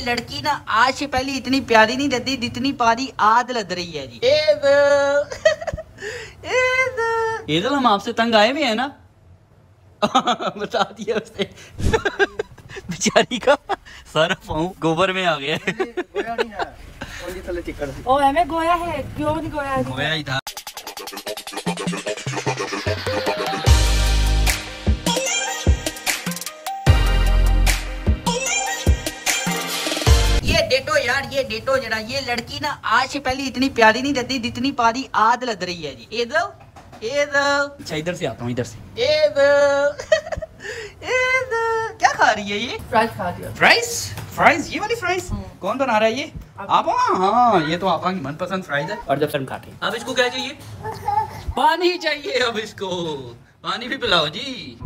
लड़की ना आज से पहले इतनी प्यारी नहीं लगती जितनी प्यारी आज लग रही है जी। ईदल हम आपसे तंग आए हुए हैं ना। बता दिया उसने। बेचारी का सारा पाँव गोबर में आ गया है। ओ हमें गोया है, क्यों नहीं गोया है? गोया ही था। ये डेटो यार, ये डेटो जरा। ये लड़की ना आज से पहले इतनी प्यारी नहीं लगती जितनी प्यारी आज लग रही है जी। अच्छा इधर से आता हूँ, इधर से। क्या खा रही है ये? फ्राइज खा दिया। फ्राइज ये वाली फ्राइज कौन बना रहा है ये? आपा। हाँ ये तो आपा की मनपसंद फ्राइज है। और जब शर्म खाते हैं। अब इसको क्या चाहिए? पानी चाहिए। अब इसको पानी भी पिलाओ जी।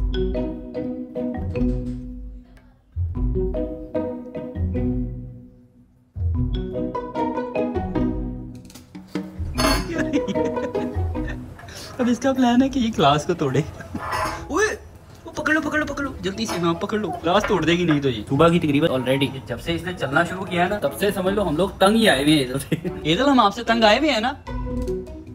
अब इसका प्लान है कि ये क्लास को तोड़े। ओए वो पकड़ लो जल्दी से। हाँ पकड़ लो, क्लास तोड़ देगी नहीं तो ये। सुबह की तकरीबन ऑलरेडी जब से इसने चलना शुरू किया है ना, तब से समझ लो हम लोग तंग ही आए हुए हैं इधर से। इधर हम आपसे तंग आए हुए हैं ना।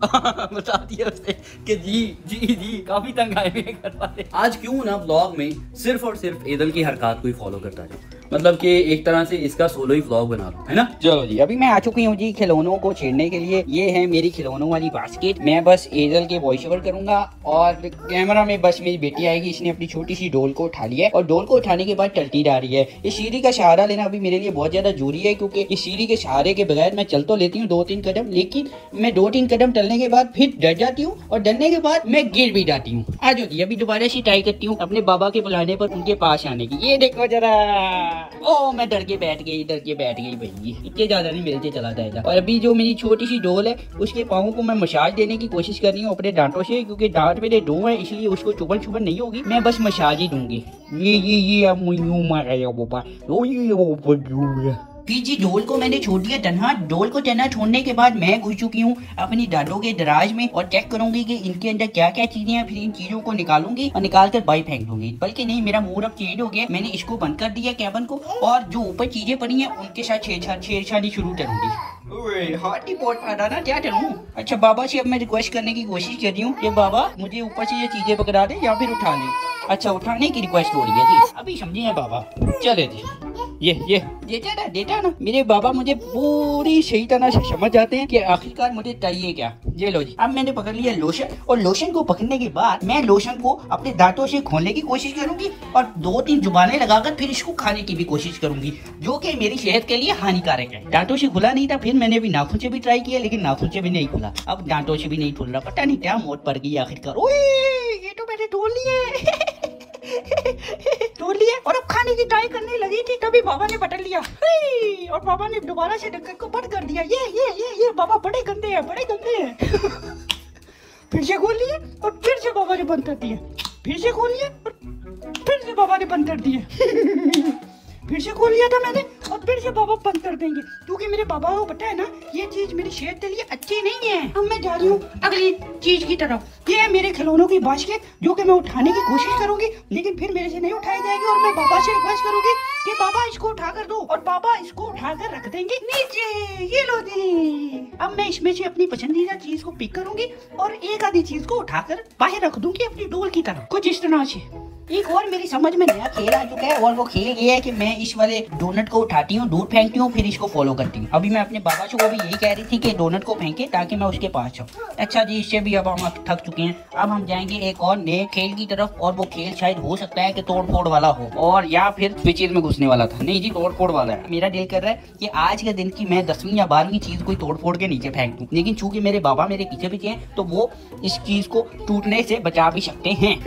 बता दिया उसने कि जी काफी तंग आए हुए हैं घर वाले। आज क्यों ना व्लॉग में सिर्फ और सिर्फ ईदल की हरकत को ही फॉलो करता जाऊं, मतलब कि एक तरह से इसका सोलो ही व्लॉग बना लो, है ना। चलो जी अभी मैं आ चुकी हूँ जी खिलौनों को छेड़ने के लिए। ये है मेरी खिलौनों वाली बास्केट। मैं बस ईदल के वॉइस ओवर करूंगा और कैमरा में बस मेरी बेटी आएगी। इसने अपनी छोटी सी डोल को उठा लिया है और डोल को उठाने के बाद टलती जा रही है। इस सीढ़ी का सहारा लेना अभी मेरे लिए बहुत ज्यादा जरूरी है, क्योंकि इस सीढ़ी के सहारे के बगैर मैं चल तो लेती हूँ 2-3 कदम, लेकिन मैं 2-3 कदम चलने के बाद फिर डर जाती हूँ और डरने के बाद मैं गिर भी जाती हूँ। आ जाओ जी अभी दोबारा से ट्राई करती हूँ अपने बाबा के बुलाने पर उनके पास आने की। ये देखो जरा। ओ मैं डर के बैठ गई भाई। इतने ज्यादा नहीं मिलते चला जाएगा। और अभी जो मेरी छोटी सी डोल है उसके पाँव को मैं मसाज देने की कोशिश कर रही हूँ अपने दांतों से, क्योंकि दांत मेरे दो है इसलिए उसको चुभन नहीं होगी। मैं बस मसाज ही दूंगी। ये अब मुझे मारा पापा। फिर जी डोल को मैंने छोड़ दिया तन्हा। डोल को तन्हा छोड़ने के बाद मैं घुस चुकी हूँ अपनी दादों के दराज में और चेक करूंगी कि इनके अंदर क्या क्या चीजें हैं। फिर इन चीजों को निकालूंगी और निकाल कर बाहर फेंक दूंगी। बल्कि नहीं, मेरा मूड अब चेंज हो गया। मैंने इसको बंद कर दिया कैबिन को, और जो ऊपर चीजें पड़ी हैं उनके साथ छेड़छाड़ी शुरू करूंगी। हाथ ही बहुत फाड़ा ना, क्या करूँ। अच्छा बाबा से अब मैं रिक्वेस्ट करने की कोशिश कर रही हूँ कि बाबा मुझे ऊपर से ये चीजें पकड़ा दे या फिर उठा ले। अच्छा उठाने की रिक्वेस्ट हो रही है जी, अभी समझिए है बाबा। चले जी ये देता ना मेरे बाबा मुझे पूरी सही तरह से समझ जाते हैं कि आखिरकार मुझे चाहिए क्या। ये लो जी अब मैंने पकड़ लिया लोशन, और लोशन को पकड़ने के बाद मैं लोशन को अपने दांतों से खोलने की कोशिश करूंगी और 2-3 जुबानें लगाकर फिर इसको खाने की भी कोशिश करूंगी, जो कि मेरी सेहत के लिए हानिकारक है। दांतों से खुला नहीं था, फिर मैंने अभी नाखून से भी ट्राई किया लेकिन नाखून से भी नहीं खुला। अब दांतों से भी नहीं खुल रहा, पता नहीं क्या मौत पड़ गई आखिरकार। ये तो मैंने तोड़ लिए और अब खाने की ट्राई करने लगी थी, तभी बाबा ने पकड़ लिया और बाबा ने दोबारा से ढक्कन को बंद कर दिया। ये बाबा बड़े गंदे हैं। फिर से खोल लिए और फिर से बाबा ने बंद कर दिए। फिर से खोल लिए और फिर से बाबा ने बंद कर दिए। फिर से खोल लिया था मैंने और फिर से बाबा बंद कर देंगे, क्योंकि मेरे बाबा को पता है ना ये चीज मेरी सेहत के लिए अच्छी नहीं है। अब मैं जा रही हूँ अगली चीज की तरफ। ये है मेरे खिलौनों की बास्केट, जो कि मैं उठाने की कोशिश करूंगी लेकिन फिर मेरे से नहीं उठाई जाएगी, और मैं बाबा से रिक्वेस्ट करूंगी कि बाबा इसको उठा कर दो, और बाबा इसको उठा कर रख देंगे नीचे। ये लो जी। अब मैं इसमें से अपनी पसंदीदा चीज को पिक करूंगी और एक आधी चीज को उठाकर बाहर रख दूंगी अपनी डोल की तरफ, कुछ इस तरह से। एक और मेरी समझ में नया खेल आ चुका है, और वो खेल ये है कि मैं इस वाले डोनट को उठाती हूँ, दूर फेंकती हूँ, फिर इसको फॉलो करती हूँ। अभी मैं अपने बाबा से वो भी यही कह रही थी कि डोनट को फेंके ताकि मैं उसके पास जाऊँ। अच्छा जी इससे भी अब हम थक चुके हैं। अब हम जाएंगे एक और नए खेल की तरफ, और वो खेल शायद हो सकता है कि तोड़ फोड़ वाला हो, और या फिर स्विचेज में घुसने वाला था। नहीं जी तोड़ फोड़ वाला है। मेरा दिल कर रहा है कि आज के दिन की मैं 10वीं या 12वीं चीज कोई तोड़ फोड़ के नीचे फेंक दूं, लेकिन चूंकि मेरे बाबा मेरे पीछे हैं तो वो इस चीज को टूटने से बचा भी सकते हैं।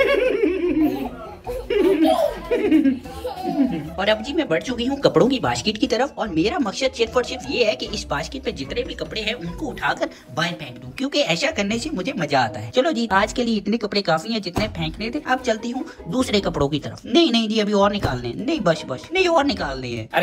और अब जी मैं बढ़ चुकी हूँ कपड़ों की बास्केट की तरफ, और मेरा मकसद सिर्फ और सिर्फ ये है कि इस बास्केट पे जितने भी कपड़े हैं उनको उठाकर बाहर फेंक दूं, क्योंकि ऐसा करने से मुझे मजा आता है। चलो जी आज के लिए इतने कपड़े काफी हैं जितने फेंकने थे। अब चलती हूँ दूसरे कपड़ों की तरफ। नहीं जी अभी और निकालने, नहीं बस नहीं और निकालने हैं। अरे